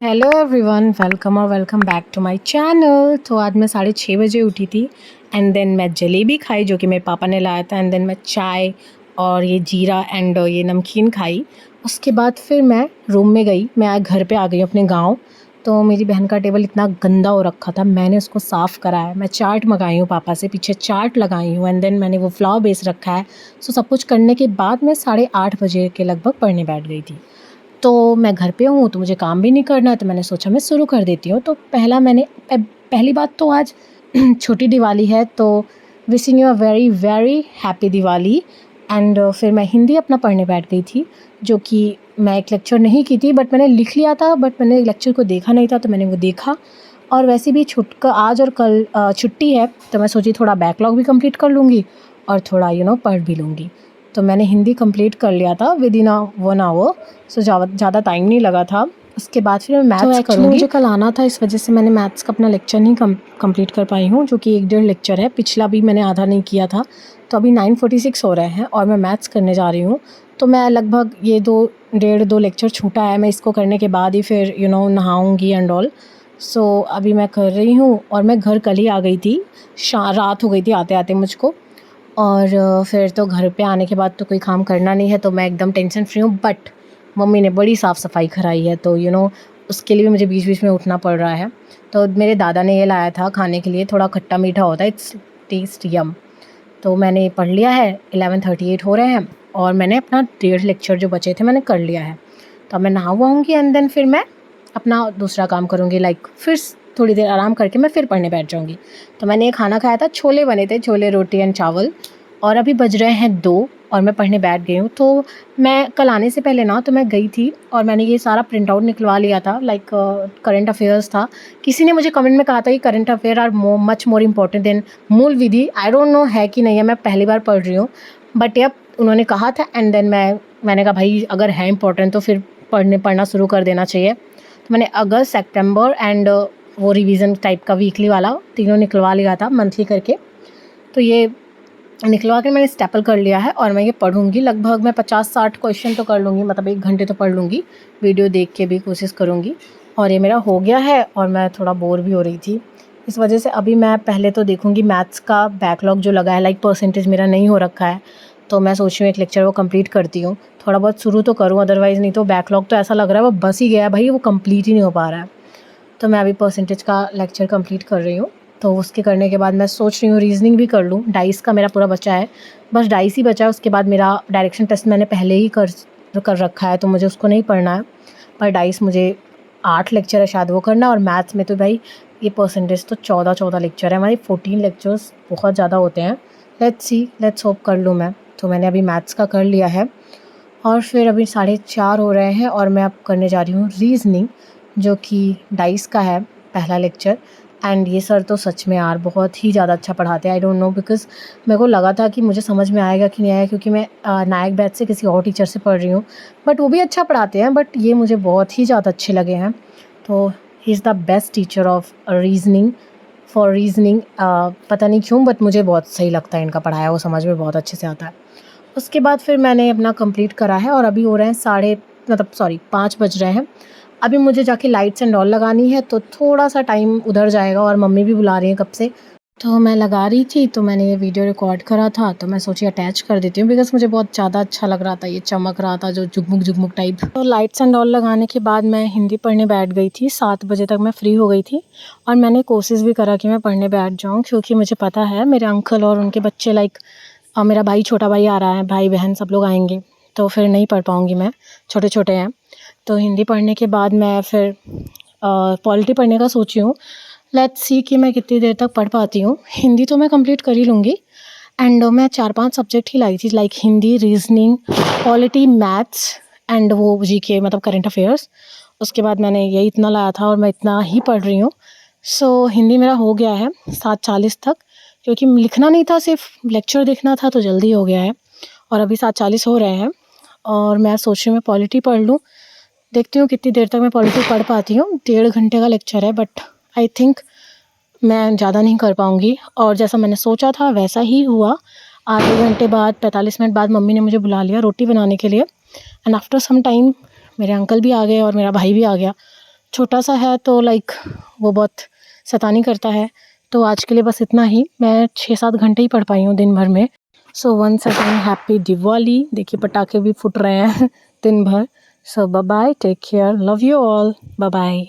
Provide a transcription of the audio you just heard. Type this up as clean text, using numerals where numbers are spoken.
Hello everyone, welcome back to my channel. तो आज मैं 6:30 बजे उठी थी एंड देन मैं जलेबी खाई जो कि मेरे पापा ने लाया था एंड देन मैं चाय और ये जीरा एंड ये नमकीन खाई। उसके बाद फिर मैं रूम में गई। मैं आज घर पे आ गई अपने गांव। तो मेरी बहन का टेबल इतना गंदा हो रखा था, मैंने उसको साफ़ करा है। मैं चाट मंगाई हूँ पापा से, पीछे चाट लगाई हूँ एंड देन मैंने वो फ्लावर बेस रखा है। सो सब कुछ करने के बाद मैं 8:30 बजे के लगभग पढ़ने बैठ गई थी। तो मैं घर पे हूँ तो मुझे काम भी नहीं करना है, तो मैंने सोचा मैं शुरू कर देती हूँ। तो पहली बात तो आज छोटी दिवाली है, तो wishing you a very very happy Diwali. And फिर मैं हिंदी अपना पढ़ने बैठ गई थी, जो कि मैं एक लेक्चर नहीं की थी बट मैंने लिख लिया था, बट मैंने लेक्चर को देखा नहीं था तो मैंने वो देखा। और वैसे भी छुटका आज और कल छुट्टी है, तो मैं सोची थोड़ा बैकलॉग भी कंप्लीट कर लूँगी और थोड़ा पढ़ भी लूँगी। तो मैंने हिंदी कंप्लीट कर लिया था विद इन 1 आवर। सो ज़्यादा टाइम नहीं लगा था। उसके बाद फिर मैं मैथ्स करूँगी। मुझे कल आना था, इस वजह से मैंने मैथ्स का अपना लेक्चर नहीं कंप्लीट कर पाई हूँ, जो कि 1 डेढ़ लेक्चर है। पिछला भी मैंने आधा नहीं किया था। तो अभी 9:46 हो रहे हैं और मैं मैथ्स करने जा रही हूँ। तो मैं लगभग ये 2 लेक्चर छूटा है, मैं इसको करने के बाद ही फिर नहाऊँगी एंड ऑल। सो अभी मैं कर रही हूँ और मैं घर कल ही आ गई थी। रात हो गई थी आते आते मुझको। और फिर तो घर पे आने के बाद तो कोई काम करना नहीं है, तो मैं एकदम टेंशन फ्री हूँ। बट मम्मी ने बड़ी साफ़ सफाई कराई है, तो उसके लिए भी मुझे बीच बीच में उठना पड़ रहा है। तो मेरे दादा ने ये लाया था खाने के लिए, थोड़ा खट्टा मीठा होता है, इट्स टेस्ट यम। तो मैंने पढ़ लिया है, 11:38 हो रहे हैं और मैंने अपना 1.5 लेक्चर जो बचे थे मैंने कर लिया है। तो अब मैं नहाऊँगी एंड देन फिर मैं अपना दूसरा काम करूँगी, लाइक फिर थोड़ी देर आराम करके मैं फिर पढ़ने बैठ जाऊँगी। तो मैंने ये खाना खाया था, छोले बने थे, छोले रोटी एंड चावल। और अभी बज रहे हैं 2 और मैं पढ़ने बैठ गई हूँ। तो मैं कल आने से पहले ना तो मैं गई थी और मैंने ये सारा प्रिंट आउट निकलवा लिया था, लाइक करंट अफेयर्स था। किसी ने मुझे कमेंट में कहा था कि current affair are much more important than मूल विधि। आई डोंट नो है कि नहीं है, मैं पहली बार पढ़ रही हूँ, बट यप उन्होंने कहा था एंड देन मैंने कहा भाई अगर है इम्पोर्टेंट तो फिर पढ़ना शुरू कर देना चाहिए। तो मैंने अगस्त, सितंबर एंड वो रिवीजन टाइप का वीकली वाला तीनों निकलवा लिया था मंथली करके। तो ये निकलवा के मैंने स्टेपल कर लिया है और मैं ये पढ़ूँगी। लगभग मैं 50-60 क्वेश्चन तो कर लूँगी, मतलब 1 घंटे तो पढ़ लूँगी। वीडियो देख के भी कोशिश करूँगी। और ये मेरा हो गया है और मैं थोड़ा बोर भी हो रही थी, इस वजह से अभी मैं पहले तो देखूँगी मैथ्स का बैकलॉग जो लगा है, लाइक परसेंटेज मेरा नहीं हो रखा है। तो मैं सोच रही हूँ एक लेक्चर वो कंप्लीट करती हूँ, थोड़ा बहुत शुरू तो करूँ, अदरवाइज़ नहीं तो बैकलॉग तो ऐसा लग रहा है वो बस ही गया है भाई, वो कंप्लीट ही नहीं हो पा रहा है। तो मैं अभी परसेंटेज का लेक्चर कंप्लीट कर रही हूँ। तो उसके करने के बाद मैं सोच रही हूँ रीज़निंग भी कर लूँ। डाइस का मेरा पूरा बचा है, बस डाइस ही बचा है। उसके बाद मेरा डायरेक्शन टेस्ट मैंने पहले ही कर रखा है, तो मुझे उसको नहीं पढ़ना है। पर डाइस मुझे 8 लेक्चर है शायद वो करना है, और मैथ्स में तो भाई ये परसेंटेज तो 14 लेक्चर है हमारे। 14 लेक्चर्स बहुत ज़्यादा होते हैं। लेट्स होप कर लूँ मैं। तो मैंने अभी मैथ्स का कर लिया है और फिर अभी 4:30 हो रहे हैं और मैं अब करने जा रही हूँ रीज़निंग, जो कि डाइस का है पहला लेक्चर। एंड ये सर तो सच में यार बहुत ही ज़्यादा अच्छा पढ़ाते हैं। आई डोंट नो, बिकॉज़ मेरे को लगा था कि मुझे समझ में आएगा कि नहीं आएगा, क्योंकि मैं नायक बैच से किसी और टीचर से पढ़ रही हूँ, बट वो भी अच्छा पढ़ाते हैं, बट ये मुझे बहुत ही ज़्यादा अच्छे लगे हैं। तो he is the best teacher of reasoning for reasoning. पता नहीं क्यों, बट मुझे बहुत सही लगता है इनका पढ़ाया, वो समझ में बहुत अच्छे से आता है। उसके बाद फिर मैंने अपना कंप्लीट करा है और अभी हो रहे हैं 5 बज रहे हैं। अभी मुझे जाके लाइट्स एंड ऑल लगानी है, तो थोड़ा-सा टाइम उधर जाएगा और मम्मी भी बुला रही हैं कब से। तो मैं लगा रही थी, तो मैंने ये वीडियो रिकॉर्ड करा था, तो मैं सोची अटैच कर देती हूँ, बिकॉज़ मुझे बहुत ज़्यादा अच्छा लग रहा था, ये चमक रहा था जो जुगमुक-जुगमुक टाइप। तो लाइट्स एंड ऑल लगाने के बाद मैं हिंदी पढ़ने बैठ गई थी। 7 बजे तक मैं फ्री हो गई थी और मैंने कोशिश भी करा कि मैं पढ़ने बैठ जाऊँ, क्योंकि मुझे पता है मेरे अंकल और उनके बच्चे, लाइक मेरा भाई, छोटा भाई आ रहा है, भाई-बहन सब लोग आएँगे, तो फिर नहीं पढ़ पाऊँगी मैं, छोटे-छोटे हैं। तो हिंदी पढ़ने के बाद मैं फिर पॉलिटी पढ़ने का सोची हूँ। लेट्स सी कि मैं कितनी देर तक पढ़ पाती हूँ। हिंदी तो मैं कंप्लीट कर ही लूँगी। एंड मैं 4-5 सब्जेक्ट ही लाई थी, like Hindi, reasoning, polity, maths and वो जीके, मतलब करंट अफेयर्स। उसके बाद मैंने यही इतना लाया था और मैं इतना ही पढ़ रही हूँ। सो हिंदी मेरा हो गया है 7:40 तक, क्योंकि लिखना नहीं था, सिर्फ लेक्चर देखना था, तो जल्दी हो गया है। और अभी 7:40 हो रहे हैं और मैं सोच रही हूँ मैं पॉलिटी पढ़ लूँ। देखती हूँ कितनी देर तक मैं पॉलिटी पढ़ पाती हूँ। 1.5 घंटे का लेक्चर है, बट आई थिंक मैं ज़्यादा नहीं कर पाऊँगी। और जैसा मैंने सोचा था वैसा ही हुआ। आधे घंटे बाद, 45 मिनट बाद मम्मी ने मुझे बुला लिया रोटी बनाने के लिए। एंड आफ्टर सम टाइम मेरे अंकल भी आ गए और मेरा भाई भी आ गया। छोटा सा है तो लाइक वो बहुत शैतानी करता है। तो आज के लिए बस इतना ही, मैं 6-7 घंटे ही पढ़ पाई हूँ दिन भर में। So once again happy Diwali. देखिए पटाखे भी फुट रहे हैं दिन भर। So bye bye, take care, love you all, bye bye.